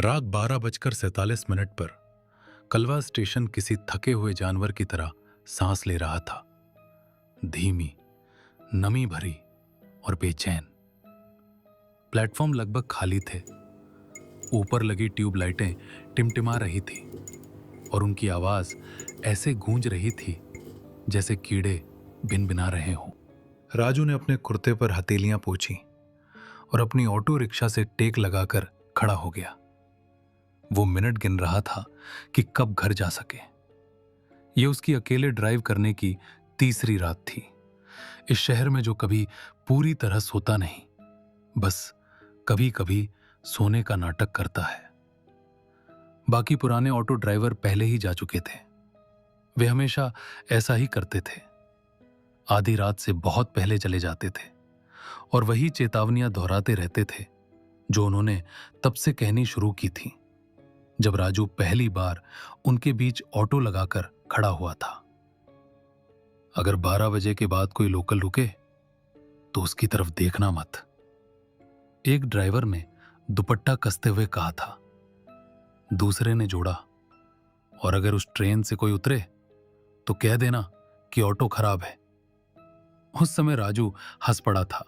रात 12:47 पर कलवा स्टेशन किसी थके हुए जानवर की तरह सांस ले रहा था। धीमी, नमी भरी और बेचैन। प्लेटफॉर्म लगभग खाली थे। ऊपर लगी ट्यूबलाइटें टिमटिमा रही थी और उनकी आवाज ऐसे गूंज रही थी जैसे कीड़े भिनभिना रहे हों। राजू ने अपने कुर्ते पर हथेलियां पोंछी और अपनी ऑटो रिक्शा से टेक लगाकर खड़ा हो गया। वो मिनट गिन रहा था कि कब घर जा सके। ये उसकी अकेले ड्राइव करने की तीसरी रात थी इस शहर में, जो कभी पूरी तरह सोता नहीं, बस कभी कभी सोने का नाटक करता है। बाकी पुराने ऑटो ड्राइवर पहले ही जा चुके थे। वे हमेशा ऐसा ही करते थे, आधी रात से बहुत पहले चले जाते थे और वही चेतावनियां दोहराते रहते थे जो उन्होंने तब से कहनी शुरू की थी जब राजू पहली बार उनके बीच ऑटो लगाकर खड़ा हुआ था। अगर 12 बजे के बाद कोई लोकल रुके तो उसकी तरफ देखना मत, एक ड्राइवर ने दुपट्टा कसते हुए कहा था। दूसरे ने जोड़ा, और अगर उस ट्रेन से कोई उतरे तो कह देना कि ऑटो खराब है। उस समय राजू हंस पड़ा था।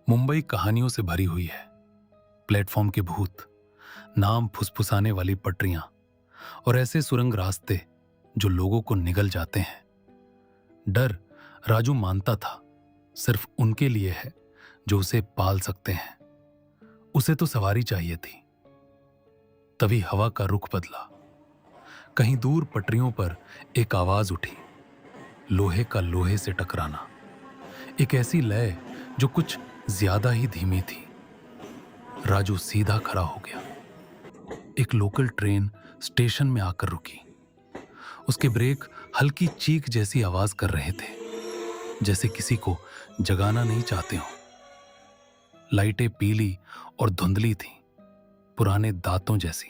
मुंबई कहानियों से भरी हुई है। प्लेटफॉर्म के भूत, नाम फुसफुसाने वाली पटरियां और ऐसे सुरंग रास्ते जो लोगों को निगल जाते हैं। डर, राजू मानता था, सिर्फ उनके लिए है जो उसे पाल सकते हैं। उसे तो सवारी चाहिए थी। तभी हवा का रुख बदला। कहीं दूर पटरियों पर एक आवाज उठी, लोहे का लोहे से टकराना। एक ऐसी लय जो कुछ ज्यादा ही धीमी थी। राजू सीधा खड़ा हो गया। एक लोकल ट्रेन स्टेशन में आकर रुकी। उसके ब्रेक हल्की चीख जैसी आवाज कर रहे थे, जैसे किसी को जगाना नहीं चाहते हो। लाइटें पीली और धुंधली थीं, पुराने दांतों जैसी।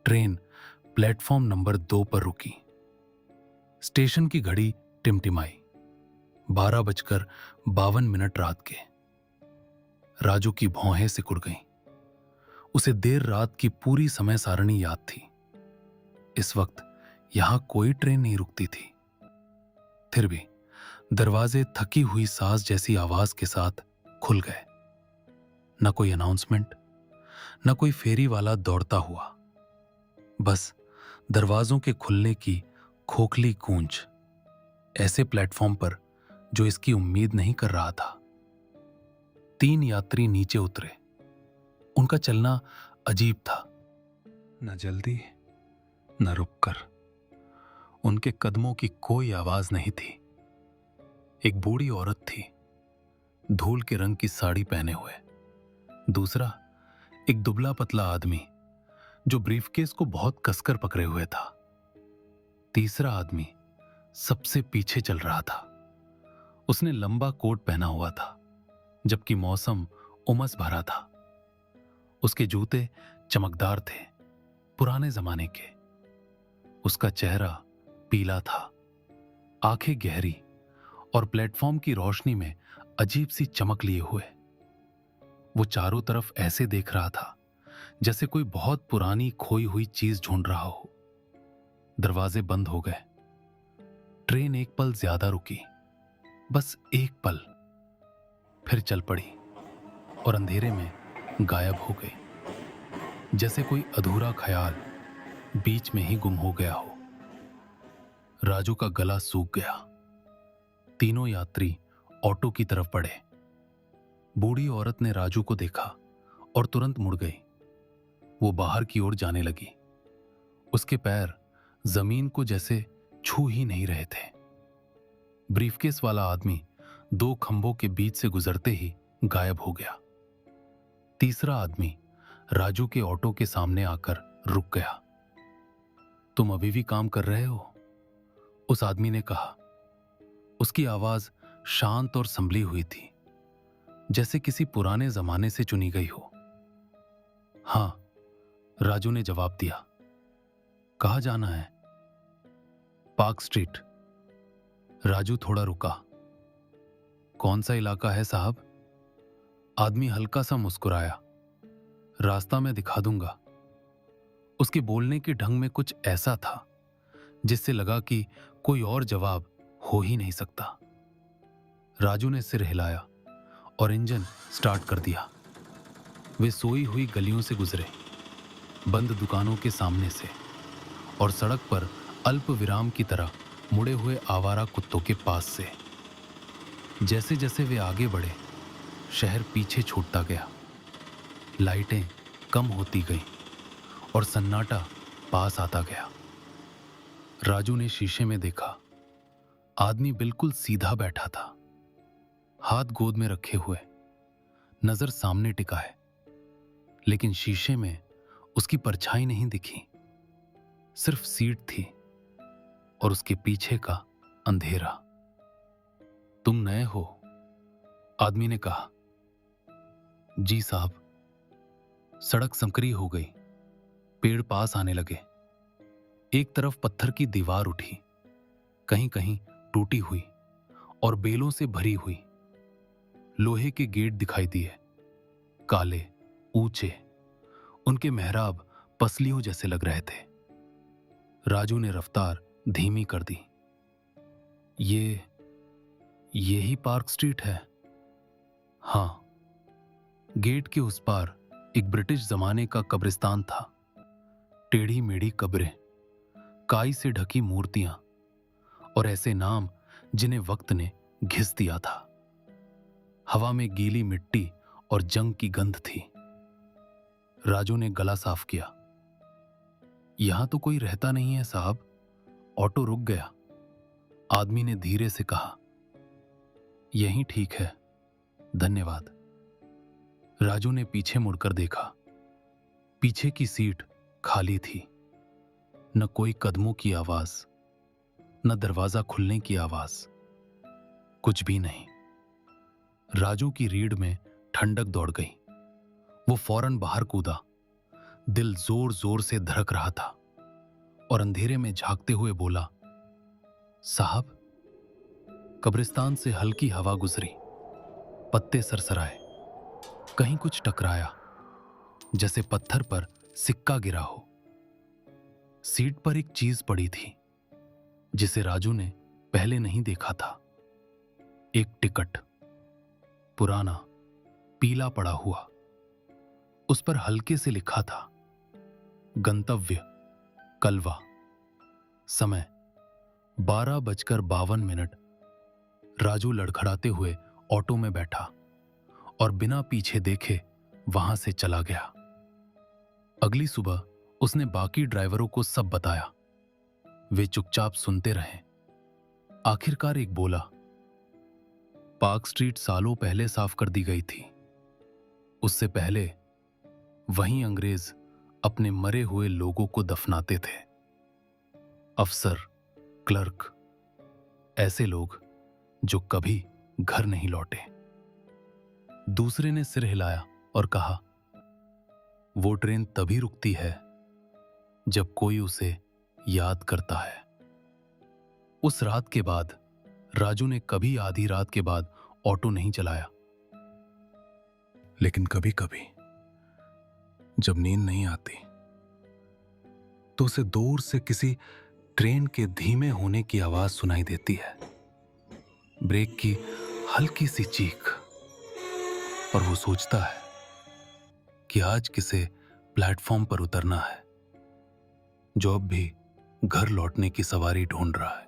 ट्रेन प्लेटफॉर्म नंबर 2 पर रुकी। स्टेशन की घड़ी टिमटिमाई। 12:52 रात के। राजू की भौहें सिकुड़ गईं। उसे देर रात की पूरी समय सारणी याद थी। इस वक्त यहां कोई ट्रेन नहीं रुकती थी। फिर भी दरवाजे थकी हुई सांस जैसी आवाज के साथ खुल गए। न कोई अनाउंसमेंट, न कोई फेरी वाला दौड़ता हुआ, बस दरवाजों के खुलने की खोखली गूंज। ऐसे प्लेटफॉर्म पर जो इसकी उम्मीद नहीं कर रहा था। 3 यात्री नीचे उतरे। उनका चलना अजीब था, न जल्दी न रुककर। उनके कदमों की कोई आवाज नहीं थी। एक बूढ़ी औरत थी, धूल के रंग की साड़ी पहने हुए। दूसरा एक दुबला पतला आदमी जो ब्रीफकेस को बहुत कसकर पकड़े हुए था। तीसरा आदमी सबसे पीछे चल रहा था। उसने लंबा कोट पहना हुआ था, जबकि मौसम उमस भरा था। उसके जूते चमकदार थे, पुराने जमाने के। उसका चेहरा पीला था, आंखें गहरी और प्लेटफॉर्म की रोशनी में अजीब सी चमक लिए हुए। वो चारों तरफ ऐसे देख रहा था जैसे कोई बहुत पुरानी खोई हुई चीज ढूंढ रहा हो। दरवाजे बंद हो गए। ट्रेन एक पल ज्यादा रुकी, बस एक पल, फिर चल पड़ी और अंधेरे में गायब हो गई, जैसे कोई अधूरा ख्याल बीच में ही गुम हो गया हो। राजू का गला सूख गया। तीनों यात्री ऑटो की तरफ बढ़े। बूढ़ी औरत ने राजू को देखा और तुरंत मुड़ गई। वो बाहर की ओर जाने लगी। उसके पैर जमीन को जैसे छू ही नहीं रहे थे। ब्रीफकेस वाला आदमी 2 खंभों के बीच से गुजरते ही गायब हो गया। तीसरा आदमी राजू के ऑटो के सामने आकर रुक गया। तुम अभी भी काम कर रहे हो? उस आदमी ने कहा। उसकी आवाज शांत और संभली हुई थी, जैसे किसी पुराने जमाने से चुनी गई हो। हां, राजू ने जवाब दिया। कहाँ जाना है? Park street. राजू थोड़ा रुका। कौन सा इलाका है साहब? आदमी हल्का सा मुस्कुराया। रास्ता मैं दिखा दूंगा। उसके बोलने के ढंग में कुछ ऐसा था जिससे लगा कि कोई और जवाब हो ही नहीं सकता। राजू ने सिर हिलाया और इंजन स्टार्ट कर दिया। वे सोई हुई गलियों से गुजरे, बंद दुकानों के सामने से, और सड़क पर अल्प विराम की तरह मुड़े हुए आवारा कुत्तों के पास से। जैसे जैसे वे आगे बढ़े, शहर पीछे छूटता गया। लाइटें कम होती गईं और सन्नाटा पास आता गया। राजू ने शीशे में देखा। आदमी बिल्कुल सीधा बैठा था, हाथ गोद में रखे हुए, नजर सामने टिका है, लेकिन शीशे में उसकी परछाई नहीं दिखी। सिर्फ सीट थी और उसके पीछे का अंधेरा। तुम नए हो? आदमी ने कहा। जी साहब। सड़क संकरी हो गई, पेड़ पास आने लगे। एक तरफ पत्थर की दीवार उठी, कहीं कहीं टूटी हुई और बेलों से भरी हुई। लोहे के गेट दिखाई दिए, काले, ऊंचे। उनके मेहराब पसलियों जैसे लग रहे थे। राजू ने रफ्तार धीमी कर दी। ये ही पार्क स्ट्रीट है? हां। गेट के उस पार एक ब्रिटिश जमाने का कब्रिस्तान था। टेढ़ी मेढ़ी कब्रें, काई से ढकी मूर्तियां और ऐसे नाम जिन्हें वक्त ने घिस दिया था। हवा में गीली मिट्टी और जंग की गंध थी। राजू ने गला साफ किया। यहां तो कोई रहता नहीं है साहब। ऑटो रुक गया। आदमी ने धीरे से कहा। यहीं ठीक है, धन्यवाद। राजू ने पीछे मुड़कर देखा। पीछे की सीट खाली थी। न कोई कदमों की आवाज, न दरवाजा खुलने की आवाज, कुछ भी नहीं। राजू की रीढ़ में ठंडक दौड़ गई। वो फौरन बाहर कूदा। दिल जोर जोर से धड़क रहा था और अंधेरे में झांकते हुए बोला, साहब। कब्रिस्तान से हल्की हवा गुजरी, पत्ते सरसराए, कहीं कुछ टकराया, जैसे पत्थर पर सिक्का गिरा हो। सीट पर एक चीज पड़ी थी जिसे राजू ने पहले नहीं देखा था। एक टिकट, पुराना, पीला पड़ा हुआ। उस पर हल्के से लिखा था, गंतव्य कलवा। समय 12:52। राजू लड़खड़ाते हुए ऑटो में बैठा और बिना पीछे देखे वहां से चला गया। अगली सुबह उसने बाकी ड्राइवरों को सब बताया। वे चुपचाप सुनते रहे। आखिरकार एक बोला, पार्क स्ट्रीट सालों पहले साफ कर दी गई थी। उससे पहले वहीं अंग्रेज अपने मरे हुए लोगों को दफनाते थे। अफसर, क्लर्क, ऐसे लोग जो कभी घर नहीं लौटे। दूसरे ने सिर हिलाया और कहा, वो ट्रेन तभी रुकती है जब कोई उसे याद करता है। उस रात के बाद राजू ने कभी आधी रात के बाद ऑटो नहीं चलाया। लेकिन कभी कभी जब नींद नहीं आती तो उसे दूर से किसी ट्रेन के धीमे होने की आवाज सुनाई देती है, ब्रेक की हल्की सी चीख, और वो सोचता है कि आज किसे प्लेटफॉर्म पर उतरना है जो अब भी घर लौटने की सवारी ढूंढ रहा है।